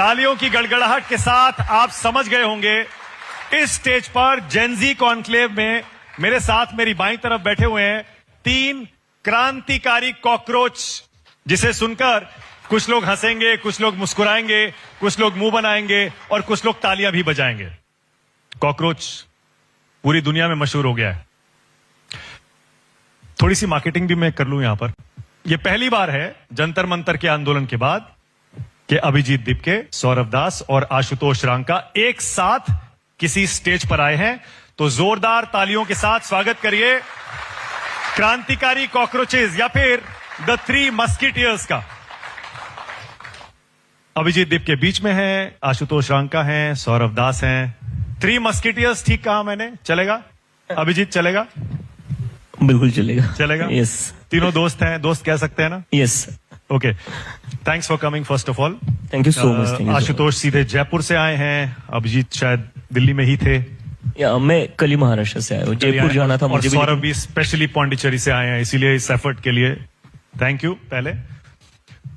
तालियों की गड़गड़ाहट के साथ आप समझ गए होंगे इस स्टेज पर जेनजी कॉन्क्लेव में मेरे साथ मेरी बाईं तरफ बैठे हुए हैं 3 क्रांतिकारी कॉकरोच, जिसे सुनकर कुछ लोग हंसेंगे, कुछ लोग मुस्कुराएंगे, कुछ लोग मुंह बनाएंगे और कुछ लोग तालियां भी बजाएंगे। कॉकरोच पूरी दुनिया में मशहूर हो गया है। थोड़ी सी मार्केटिंग भी मैं कर लूं यहां पर। यह पहली बार है जंतर मंतर के आंदोलन के बाद कि अभिजीत दिपके, सौरभ दास और आशुतोष रांका एक साथ किसी स्टेज पर आए हैं। तो जोरदार तालियों के साथ स्वागत करिए क्रांतिकारी कॉकरोचेस या फिर द 3 मस्किटियर्स का। अभिजीत दिपके बीच में है, आशुतोष रांका हैं, सौरभ दास हैं। 3 मस्किटियर्स ठीक कहा मैंने? चलेगा अभिजीत? चलेगा, बिल्कुल चलेगा। चलेगा? यस। तीनों दोस्त हैं, दोस्त कह सकते हैं ना? Yes. Okay, thanks for coming first of all. Thank you so much. Ashutosh सीधे जयपुर से आए हैं, अभिजीत शायद दिल्ली में ही थे। या मैं कल ही महाराष्ट्र से आया हूँ, जयपुर जाना था मुझे। सौरभ भी स्पेशली पौंडीचेरी से आए हैं, इसीलिए इस एफर्ट के लिए थैंक यू पहले।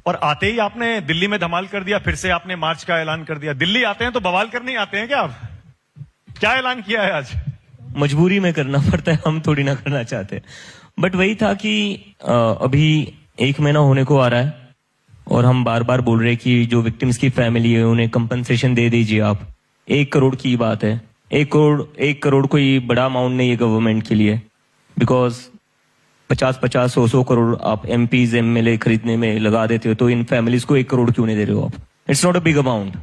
और आते ही आपने दिल्ली में धमाल कर दिया, फिर से आपने मार्च का ऐलान कर दिया। दिल्ली आते हैं तो बवाल करने ही आते हैं क्या आप? क्या ऐलान किया है आज? मजबूरी में करना पड़ता है, हम थोड़ी ना करना चाहते। बट वही था कि अभी 1 महीना होने को आ रहा है और हम बार बार बोल रहे हैं कि जो विक्टिम्स की फैमिली है उन्हें कंपनसेशन दे दीजिए आप। 1 करोड़ की बात है। 1 करोड़ कोई बड़ा अमाउंट नहीं है गवर्नमेंट के लिए, बिकॉज 50-50, 100 करोड़ आप MPs MLA खरीदने में लगा देते हो, तो इन फैमिलीज को 1 करोड़ क्यों नहीं दे रहे हो आप? It's not a big amount.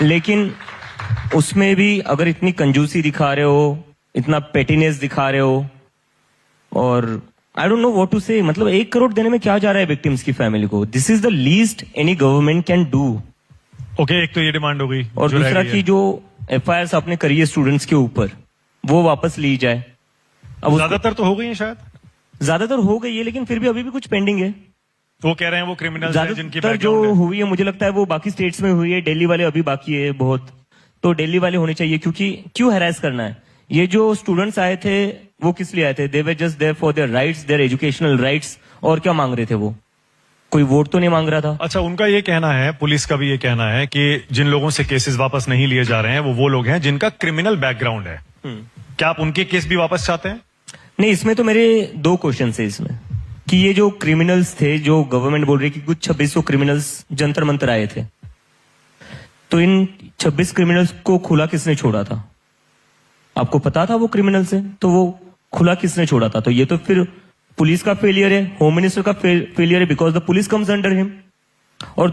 लेकिन उसमें भी अगर इतनी कंजूसी दिखा रहे हो, इतना पेटिनेस दिखा रहे हो, और I don't know what to say. मतलब 1 करोड़ देने में क्या जा रहा है विक्टिम्स की फैमिली को? This is the least any government can do. Okay, एक तो ये डिमांड हो गई, और दूसरा कि जो FIRs आपने करी है स्टूडेंट्स के ऊपर, वो वापस ली जाए। अब ज्यादातर तो हो गई है, शायद ज्यादातर हो गई है, लेकिन फिर भी अभी भी कुछ पेंडिंग है। वो कह रहे हैं वो क्रिमिनल्स हैं जिनकी ज्यादातर जो हुई है मुझे लगता है वो बाकी स्टेट्स में हुई है, दिल्ली वाले अभी बाकी है बहुत। तो दिल्ली वाले होने चाहिए, क्योंकि क्यों हैरेस करना है? ये जो स्टूडेंट्स आए थे वो किस लिए आए थे? They were just there for their rights, their educational rights. और क्या मांग रहे थे वो? कोई वोट तो नहीं मांग रहा था। अच्छा, उनका ये कहना है, पुलिस का भी ये कहना है कि जिन लोगों से केसेस वापस नहीं लिए जा रहे हैं वो लोग हैं जिनका क्रिमिनल बैकग्राउंड है। क्या आप उनके केस भी वापस चाहते हैं? नहीं, इसमें तो मेरे 2 क्वेश्चन है इसमें, कि ये जो क्रिमिनल्स थे, जो गवर्नमेंट बोल रही कि कुछ 2600 क्रिमिनल्स जंतर मंतर आए थे, तो इन 26 क्रिमिनल्स को खुला किसने छोड़ा था? आपको पता था वो क्रिमिनल्स हैं, तो वो खुला किसने छोड़ा था? तो ये तो फिर पुलिस का फेलियर है, होम मिनिस्टर का फेलियर है, because the police comes under him. और